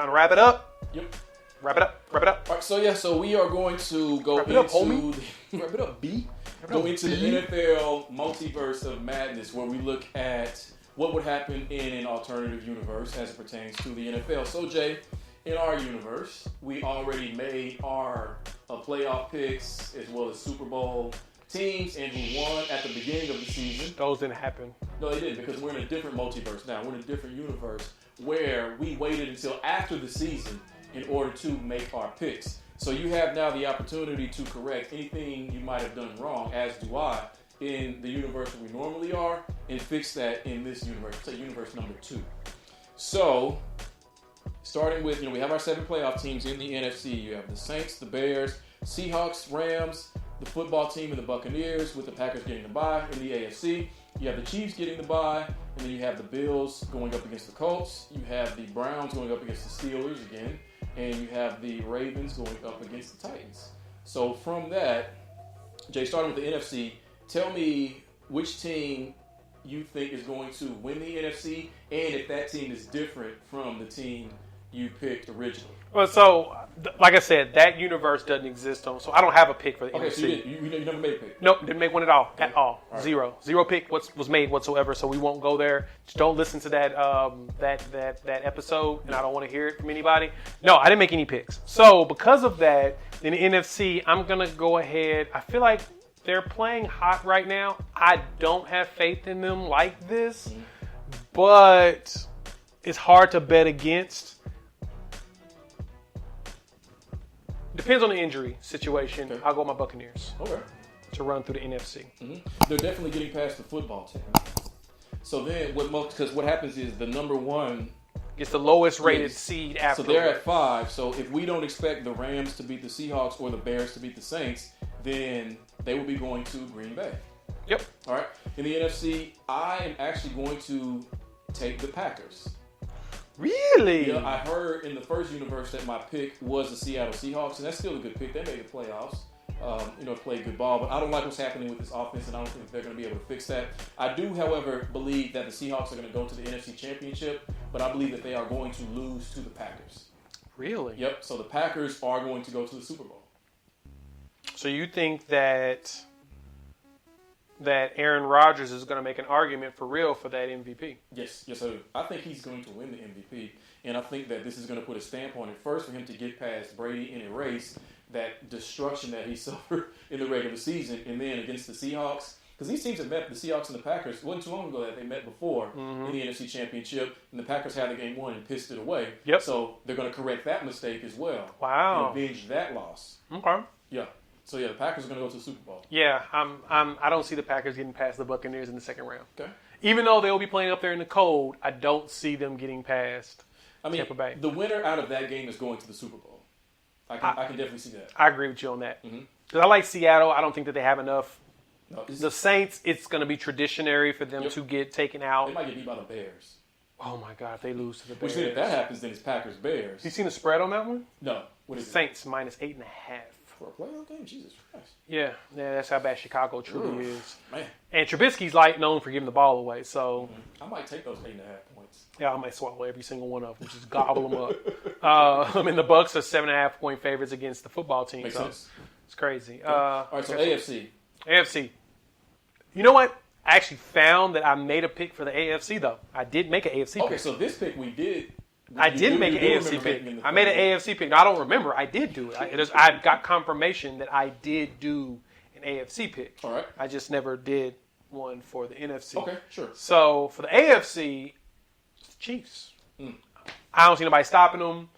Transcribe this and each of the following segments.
Time to wrap it up. Yep. Wrap it up. Wrap it up. All right, so we are going to go Wrap it into up, homie. wrap it up, B. Go into the NFL Multiverse of Madness, where we look at what would happen in an alternative universe as it pertains to the NFL. So, Jay, in our universe, we already made our playoff picks as well as Super Bowl teams and who won at the beginning of the season. Those didn't happen. No, they didn't, because we're in a different multiverse now. We're in a different universe where we waited until after the season in order to make our picks. So you have now the opportunity to correct anything you might have done wrong, as do I, in the universe that we normally are, and fix that in this universe, so universe number 2. So, starting with, we have our 7 playoff teams in the NFC. You have the Saints, the Bears, Seahawks, Rams, the football team, and the Buccaneers, with the Packers getting the bye in the AFC. You have the Chiefs getting the bye, and then you have the Bills going up against the Colts. You have the Browns going up against the Steelers again, and you have the Ravens going up against the Titans. So from that, Jay, starting with the NFC, tell me which team you think is going to win the NFC, and if that team is different from the team you picked originally. Well, so, like I said, that universe doesn't exist, so I don't have a pick for the NFC. So you never made a pick? Nope, didn't make one at all. Okay. At all. Right. Zero pick was made whatsoever, so we won't go there. Just don't listen to that episode, and I don't want to hear it from anybody. No, I didn't make any picks. So, because of that, in the NFC, I'm going to go ahead. I feel like they're playing hot right now. I don't have faith in them like this, but it's hard to bet against. Depends on the injury situation. Okay. I'll go with my Buccaneers. Okay. To run through the NFC. Mm-hmm. They're definitely getting past the football team. So then, because what happens is the number 1 gets the lowest rated seed after. So they're at 5. So if we don't expect the Rams to beat the Seahawks or the Bears to beat the Saints, then they will be going to Green Bay. Yep. All right. In the NFC, I am actually going to take the Packers. Really? Yeah, I heard in the first universe that my pick was the Seattle Seahawks, and that's still a good pick. They made the playoffs. Played good ball, but I don't like what's happening with this offense, and I don't think they're going to be able to fix that. I do, however, believe that the Seahawks are going to go to the NFC Championship, but I believe that they are going to lose to the Packers. Really? Yep. So the Packers are going to go to the Super Bowl. So you think that Aaron Rodgers is going to make an argument for real for that MVP? Yes, I do. I think he's going to win the MVP, and I think that this is going to put a stamp on it first for him to get past Brady and erase that destruction that he suffered in the regular season, and then against the Seahawks, because these teams have met, the Seahawks and the Packers, it wasn't too long ago that they met before in the NFC Championship, and the Packers had the game won and pissed it away. Yep. So they're going to correct that mistake as well. Wow. And avenge that loss. Okay. Yeah. So yeah, the Packers are going to go to the Super Bowl. Yeah, I don't see the Packers getting past the Buccaneers in the second round. Okay. Even though they'll be playing up there in the cold, I don't see them getting past Tampa Bay. The winner out of that game is going to the Super Bowl. I can definitely see that. I agree with you on that. Mm-hmm. Because I like Seattle. I don't think that they have enough. No, the Saints, it's going to be traditionary for them to get taken out. They might get beat by the Bears. Oh, my God, if they lose to the Bears. Which then if that happens, then it's Packers-Bears. You seen the spread on that one? No. What is Saints minus 8.5. For a playoff game? Jesus Christ. Yeah, that's how bad Chicago truly is. Man. And Trubisky's known for giving the ball away, so... I might take those 8.5 points. Yeah, I might swallow every single one of them. Just gobble them up. The Bucks are 7.5-point favorites against the football team. Makes sense. It's crazy. All right, so AFC. AFC. You know what? I actually found that I made a pick for the AFC, though. I did make an AFC pick. Okay, so this pick we did... I did make an AFC pick. I made an AFC pick. No, I don't remember. I did do it. I got confirmation that I did do an AFC pick. All right. I just never did one for the NFC. Okay, sure. So for the AFC, it's the Chiefs. I don't see nobody stopping them.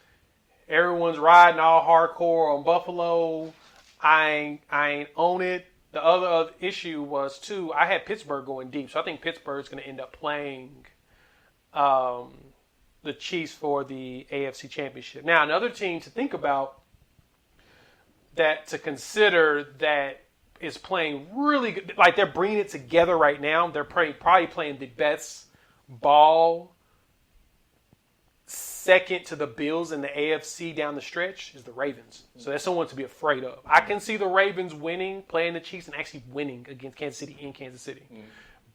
Everyone's riding all hardcore on Buffalo. I ain't own it. The other issue was, too, I had Pittsburgh going deep. So I think Pittsburgh's going to end up playing the Chiefs for the AFC Championship. Now, another team to think about to consider that is playing really good. Like, they're bringing it together right now. They're probably playing the best ball second to the Bills in the AFC down the stretch is the Ravens. So that's someone to be afraid of. I can see the Ravens winning, playing the Chiefs, and actually winning against Kansas City in Kansas City.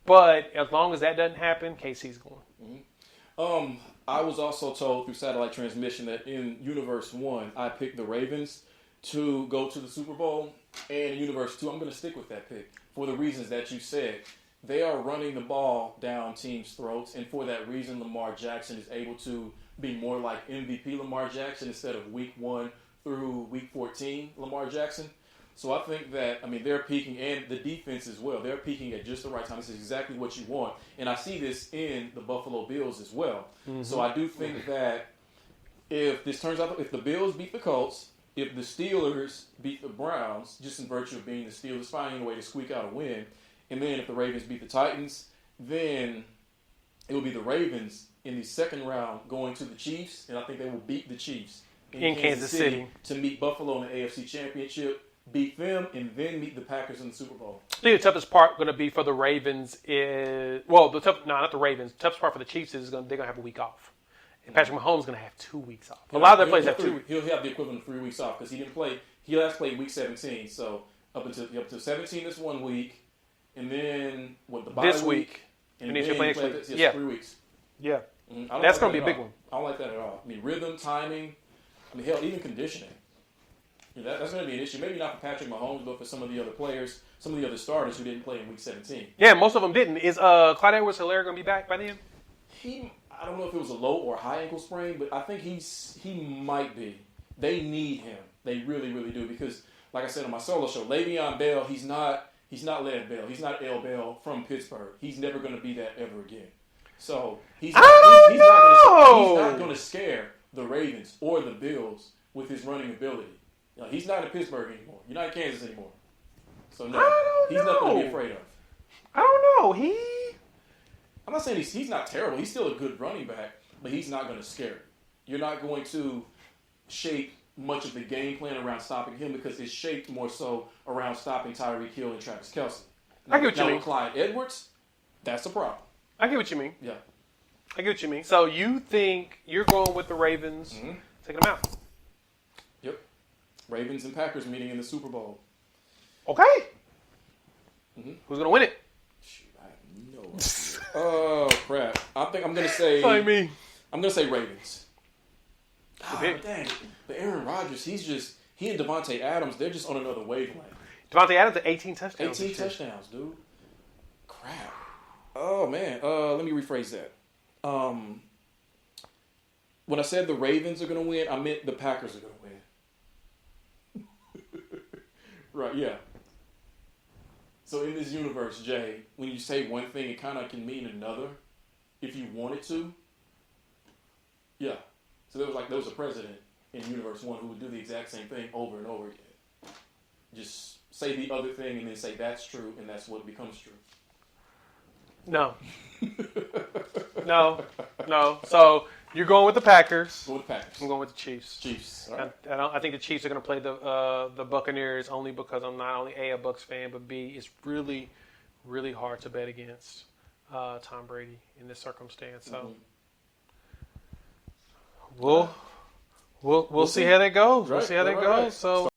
But as long as that doesn't happen, KC's going. I was also told through satellite transmission that in Universe 1, I picked the Ravens to go to the Super Bowl. And in Universe 2, I'm going to stick with that pick for the reasons that you said. They are running the ball down teams' throats, and for that reason, Lamar Jackson is able to be more like MVP Lamar Jackson instead of Week 1 through Week 14 Lamar Jackson. So I think that, they're peaking, and the defense as well. They're peaking at just the right time. This is exactly what you want. And I see this in the Buffalo Bills as well. Mm-hmm. So I do think that if this turns out, if the Bills beat the Colts, if the Steelers beat the Browns, just in virtue of being the Steelers, finding a way to squeak out a win, and then if the Ravens beat the Titans, then it will be the Ravens in the second round going to the Chiefs, and I think they will beat the Chiefs in Kansas City to meet Buffalo in the AFC Championship, beat them, and then meet the Packers in the Super Bowl. I think the toughest part going to be for the Ravens is not the Ravens. The toughest part for the Chiefs is they're going to have a week off, and Patrick Mahomes is going to have 2 weeks off. A lot of their players have 2 weeks. He'll have the equivalent of 3 weeks off because he didn't play. He last played Week 17, so up until 17 this 1 week. And then the bye this week, and then you play next week. Yeah, 3 weeks. Yeah, that's going to be a big one. I don't like that at all. Rhythm, timing. Hell, even conditioning. That's going to be an issue. Maybe not for Patrick Mahomes, but for some of the other players, some of the other starters who didn't play in Week 17. Yeah, most of them didn't. Is Clyde Edwards-Helaire going to be back by then? I don't know if it was a low or high ankle sprain, but I think he might be. They need him. They really, really do because, like I said on my solo show, Le'Veon Bell, He's not Lev Bell. He's not L. Bell from Pittsburgh. He's never going to be that ever again. So he's not going to scare the Ravens or the Bills with his running ability. He's not in Pittsburgh anymore. You're not in Kansas anymore. So no, he's nothing to be afraid of. I don't know. I'm not saying he's not terrible. He's still a good running back, but he's not going to scare you. You're not going to shape much of the game plan around stopping him because it's shaped more so around stopping Tyreek Hill and Travis Kelce. I get what you mean. With Clyde Edwards, that's a problem. I get what you mean. Yeah. I get what you mean. So you think you're going with the Ravens, taking them out? Yep. Ravens and Packers meeting in the Super Bowl. Okay. Mm-hmm. Who's going to win it? Shoot, I have no idea. Oh, crap. I think I'm going to say... I mean... I'm going to say Ravens. Dang. But Aaron Rodgers, he and Devontae Adams, they're just on another wavelength. Devontae Adams at 18 touchdowns. 18 touchdowns, dude. Crap. Oh, man. Let me rephrase that. When I said the Ravens are going to win, I meant the Packers are going to win. Right, yeah. So in this universe, Jay, when you say one thing, it kind of can mean another if you wanted to. Yeah. So there was a president in Universe 1 who would do the exact same thing over and over again. Just say the other thing and then say that's true, and that's what becomes true. No. No. So you're going with the Packers. Go with the Packers. I'm going with the Chiefs. Chiefs. All right. I think the Chiefs are going to play the Buccaneers only because I'm not only a Bucs fan, but B, it's really, really hard to bet against Tom Brady in this circumstance. So we'll see how that goes. We'll see how that goes. So.